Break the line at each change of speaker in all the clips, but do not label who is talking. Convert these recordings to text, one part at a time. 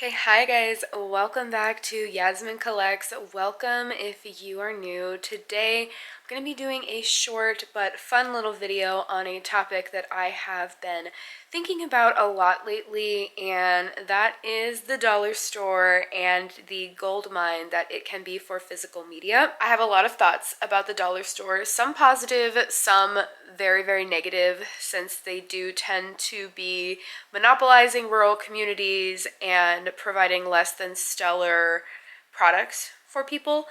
Okay, hi guys, welcome back to Yasmin Collects. Welcome if you are new. Today I'm going to be doing a short but fun little video on a topic that I have been thinking about a lot lately, and that is the dollar store and the gold mine that it can be for physical media. I have a lot of thoughts about the dollar store, some positive, some very negative, since they do tend to be monopolizing rural communities and providing less than stellar products for people.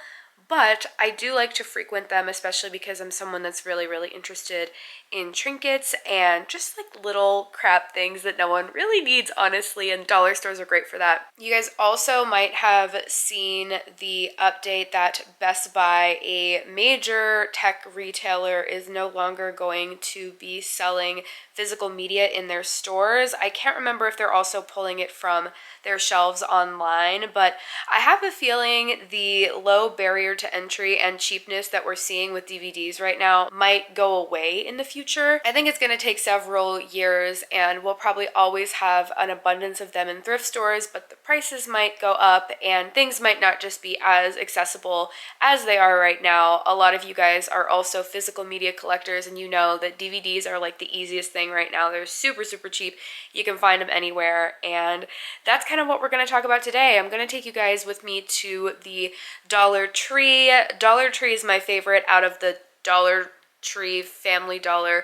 But I do like to frequent them, especially because I'm someone that's really interested in trinkets and just like little crap things that no one really needs, honestly, and dollar stores are great for that. You guys also might have seen the update that Best Buy, a major tech retailer, is no longer going to be selling physical media in their stores. I can't remember if they're also pulling it from their shelves online, but I have a feeling the low barrier to entry and cheapness that we're seeing with DVDs right now might go away in the future. I think it's going to take several years, and we'll probably always have an abundance of them in thrift stores, but the prices might go up and things might not just be as accessible as they are right now. A lot of you guys are also physical media collectors, and you know that DVDs are like the easiest thing right now. They're super cheap. You can find them anywhere, and that's kind of what we're going to talk about today. I'm going to take you guys with me to the Dollar Tree. Dollar Tree is my favorite out of the Dollar Tree, Family Dollar,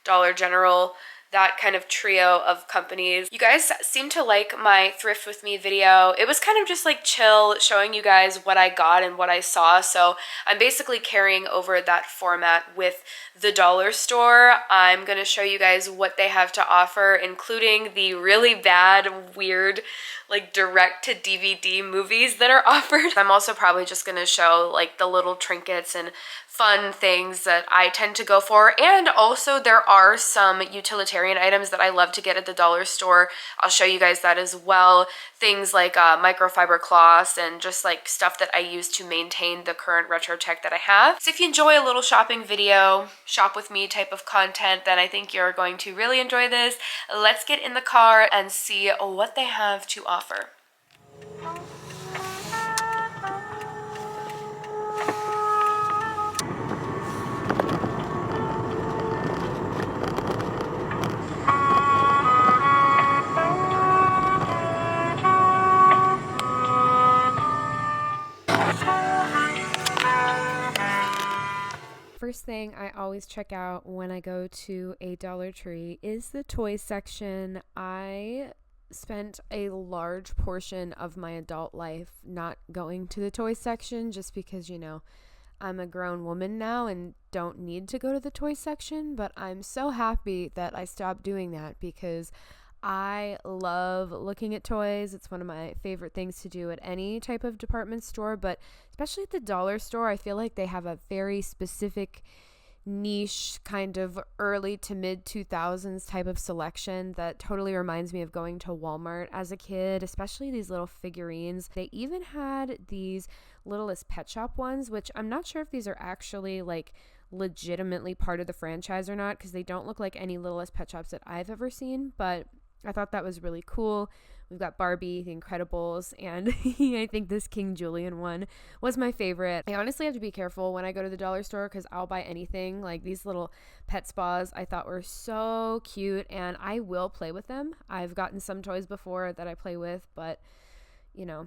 Dollar General, that kind of trio of companies. You guys seem to like my thrift with me video. It was kind of just like chill, showing you guys what I got and what I saw. So I'm basically carrying over that format with the dollar store. I'm gonna show you guys what they have to offer, including the really bad, weird, like direct to DVD movies that are offered. I'm also probably just gonna show like the little trinkets and fun things that I tend to go for, and also there are some utilitarian items that I love to get at the dollar store. I'll show you guys that as well. Things like microfiber cloths and just like stuff that I use to maintain the current retro tech that I have. So if you enjoy a little shopping video, shop with me type of content, then I think you're going to really enjoy this. Let's get in the car and see what they have to offer. First thing I always check out when I go to a Dollar Tree is the toy section. I spent a large portion of my adult life not going to the toy section just because, you know, I'm a grown woman now and don't need to go to the toy section, but I'm so happy that I stopped doing that because I love looking at toys. It's one of my favorite things to do at any type of department store, but especially at the dollar store, I feel like they have a very specific niche kind of early to mid 2000s type of selection that totally reminds me of going to Walmart as a kid, especially these little figurines. They even had these Littlest Pet Shop ones, which I'm not sure if these are actually like legitimately part of the franchise or not, because they don't look like any Littlest Pet Shops that I've ever seen, but I thought that was really cool. We've got Barbie, The Incredibles, and I think this King Julian one was my favorite. I honestly have to be careful when I go to the dollar store because I'll buy anything. Like these little pet spas I thought were so cute, and I will play with them. I've gotten some toys before that I play with, but you know,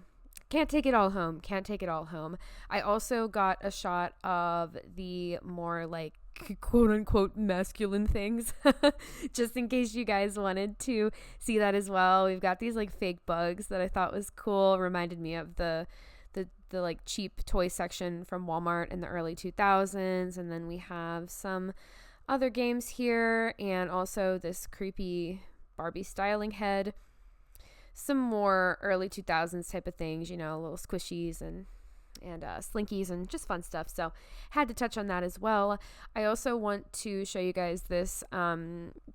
can't take it all home. I also got a shot of the more like quote unquote masculine things just in case you guys wanted to see that as well. We've got these like fake bugs that I thought was cool, reminded me of the like cheap toy section from Walmart in the early 2000s, and then we have some other games here and also this creepy Barbie styling head, some more early 2000s type of things, you know, little squishies and slinkies and just fun stuff. So had to touch on that as well. I also want to show you guys this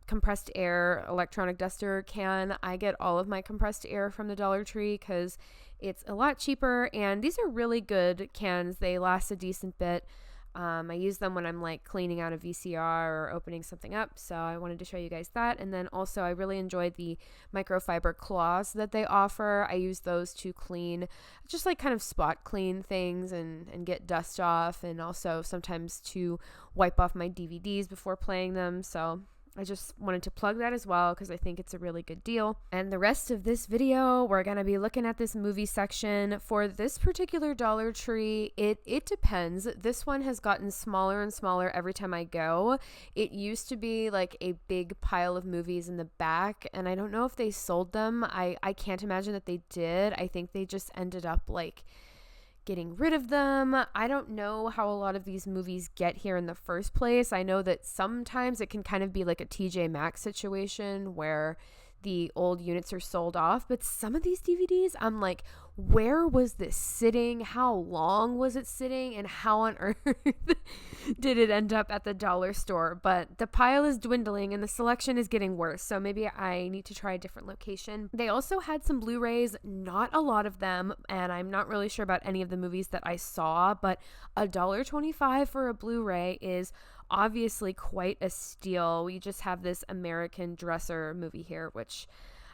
compressed air electronic duster can. I get all of my compressed air from the Dollar Tree because it's a lot cheaper, and these are really good cans. They last a decent bit. I use them when I'm like cleaning out a VCR or opening something up, so I wanted to show you guys that. And then also I really enjoy the microfiber cloths that they offer. I use those to clean, just like kind of spot clean things and get dust off, and also sometimes to wipe off my DVDs before playing them. So I just wanted to plug that as well because I think it's a really good deal. And the rest of this video, we're going to be looking at this movie section. For this particular Dollar Tree, it depends. This one has gotten smaller and smaller every time I go. It used to be like a big pile of movies in the back, and I don't know if they sold them. I can't imagine that they did. I think they just ended up like getting rid of them. I don't know how a lot of these movies get here in the first place. I know that sometimes it can kind of be like a TJ Maxx situation where the old units are sold off, but some of these DVDs, I'm like, where was this sitting? How long was it sitting? And how on earth did it end up at the dollar store? But the pile is dwindling and the selection is getting worse, so maybe I need to try a different location. They also had some Blu-rays, not a lot of them, and I'm not really sure about any of the movies that I saw, but $1.25 for a Blu-ray is obviously quite a steal. We just have this American Dresser movie here, which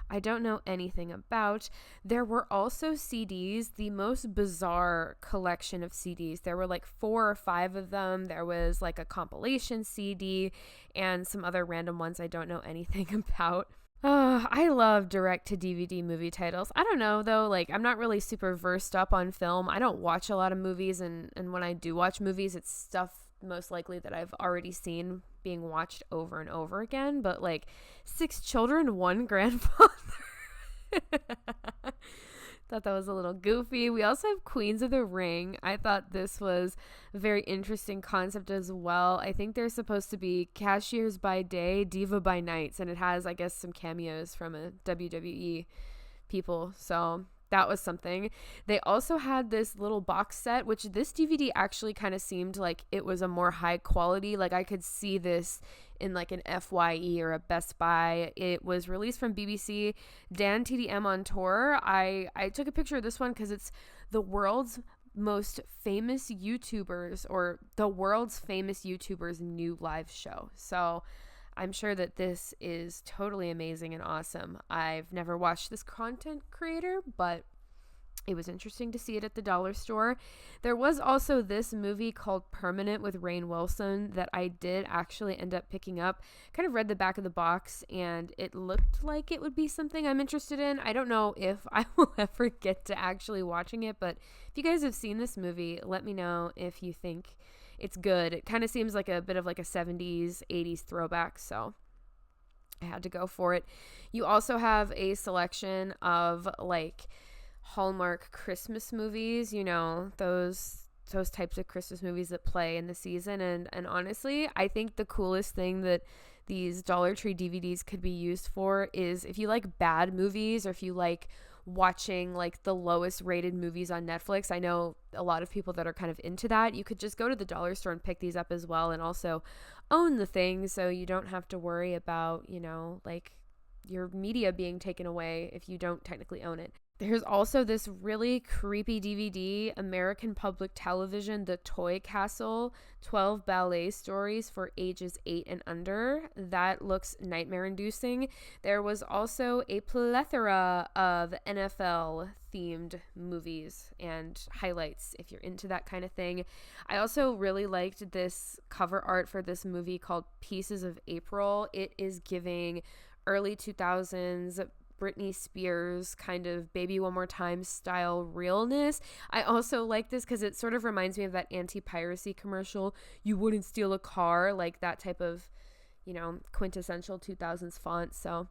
I don't know anything about. There were also CDs, the most bizarre collection of CDs. There were like 4 or 5 of them. There was like a compilation CD and some other random ones I don't know anything about. Oh, I love direct-to-DVD movie titles. I don't know, though, like, I'm not really super versed up on film. I don't watch a lot of movies, and when I do watch movies, it's stuff most likely that I've already seen being watched over and over again. But, like, 6 children, 1 grandfather. Thought that was a little goofy. We also have Queens of the Ring. I thought this was a very interesting concept as well. I think they're supposed to be cashiers by day, diva by nights, and it has, I guess, some cameos from a WWE people. So that was something. They also had this little box set, which this DVD actually kind of seemed like it was a more high quality. Like I could see this in like an FYE or a Best Buy. It was released from BBC. Dan TDM on tour. I took a picture of this one because it's the world's most famous YouTubers, or the world's famous YouTubers' new live show. So I'm sure that this is totally amazing and awesome. I've never watched this content creator, but it was interesting to see it at the dollar store. There was also this movie called Permanent with Rainn Wilson that I did actually end up picking up. Kind of read the back of the box and it looked like it would be something I'm interested in. I don't know if I will ever get to actually watching it, but if you guys have seen this movie, let me know if you think it's good. It kind of seems like a bit of like a 70s, 80s throwback, so I had to go for it. You also have a selection of like Hallmark Christmas movies, you know, those types of Christmas movies that play in the season. And honestly, I think the coolest thing that these Dollar Tree DVDs could be used for is if you like bad movies, or if you like watching like the lowest rated movies on Netflix. I know a lot of people that are kind of into that. You could just go to the dollar store and pick these up as well, and also own the thing, so you don't have to worry about, you know, like your media being taken away if you don't technically own it. There's also this really creepy DVD, American Public Television, The Toy Castle, 12 ballet stories for ages 8 and under. That looks nightmare-inducing. There was also a plethora of NFL-themed movies and highlights if you're into that kind of thing. I also really liked this cover art for this movie called Pieces of April. It is giving early 2000s Britney Spears kind of Baby One More Time style realness. I also like this because it sort of reminds me of that anti-piracy commercial, you wouldn't steal a car, like that type of, you know, quintessential 2000s font. So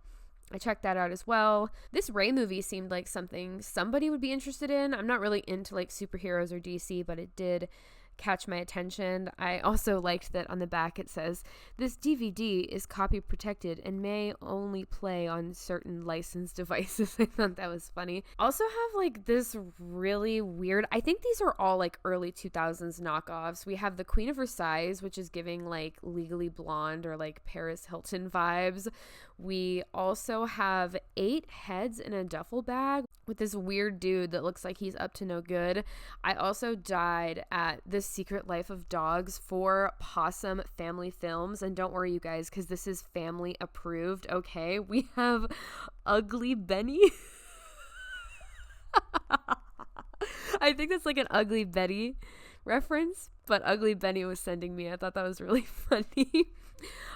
I checked that out as well. This Ray movie seemed like something somebody would be interested in. I'm not really into like superheroes or DC, but it did catch my attention. I also liked that on the back it says, this DVD is copy protected and may only play on certain licensed devices. I thought that was funny. Also have like this really weird, I think these are all like early 2000s knockoffs. We have the Queen of Versailles, which is giving like Legally Blonde or like Paris Hilton vibes. We also have 8 heads in a duffel bag with this weird dude that looks like he's up to no good. I also died at The Secret Life of Dogs for Possum Family Films. And don't worry, you guys, because this is family approved, okay? We have Ugly Benny. I think that's like an Ugly Betty reference, but Ugly Benny was sending me. I thought that was really funny.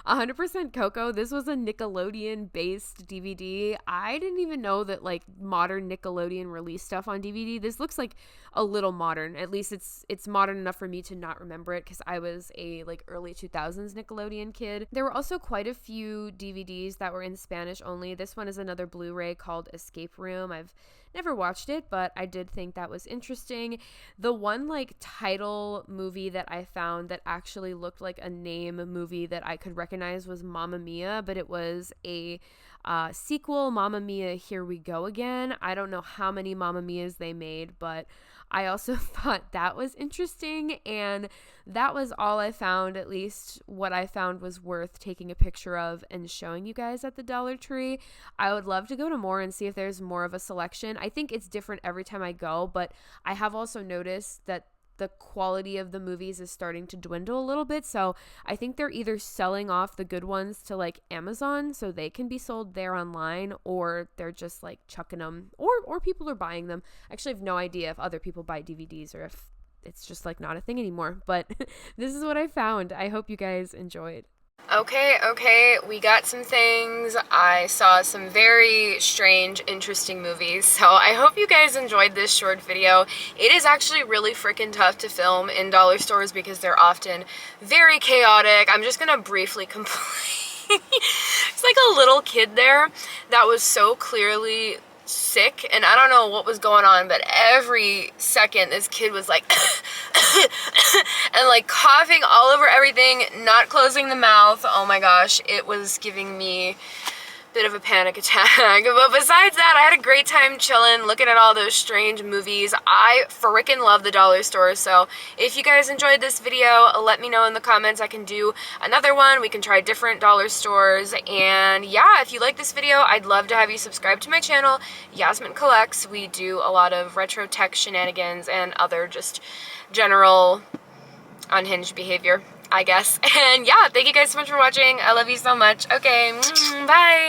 100% Coco. This was a Nickelodeon based DVD. I didn't even know that like modern Nickelodeon released stuff on DVD. This looks like a little modern. At least it's modern enough for me to not remember it because I was a like early 2000s Nickelodeon kid. There were also quite a few DVDs that were in Spanish only. This one is another Blu-ray called Escape Room. I've never watched it, but I did think that was interesting. The one like title movie that I found that actually looked like a name movie that I could recognize was Mamma Mia, but it was a sequel, Mamma Mia, Here We Go Again. I don't know how many Mamma Mias they made, but I also thought that was interesting, and that was all I found. At least what I found was worth taking a picture of and showing you guys at the Dollar Tree. I would love to go to more and see if there's more of a selection. I think it's different every time I go, but I have also noticed that the quality of the movies is starting to dwindle a little bit. So I think they're either selling off the good ones to like Amazon so they can be sold there online, or they're just like chucking them, or people are buying them. I actually have no idea if other people buy DVDs or if it's just like not a thing anymore, but this is what I found. I hope you guys enjoyed. Okay, we got some things. I saw some very strange, interesting movies, so I hope you guys enjoyed this short video. It is actually really freaking tough to film in dollar stores because they're often very chaotic. I'm just gonna briefly complain. It's like a little kid there that was so clearly sick, and I don't know what was going on, but every second this kid was like and like coughing all over everything, not closing the mouth. Oh my gosh, it was giving me a bit of a panic attack. But besides that, I had a great time chilling, looking at all those strange movies. I frickin' love the dollar store, so if you guys enjoyed this video, let me know in the comments. I can do another one. We can try different dollar stores. And yeah, if you like this video, I'd love to have you subscribe to my channel, Yasmin Collects. We do a lot of retro tech shenanigans and other just general unhinged behavior, I guess. And yeah, thank you guys so much for watching. I love you so much. Okay, bye!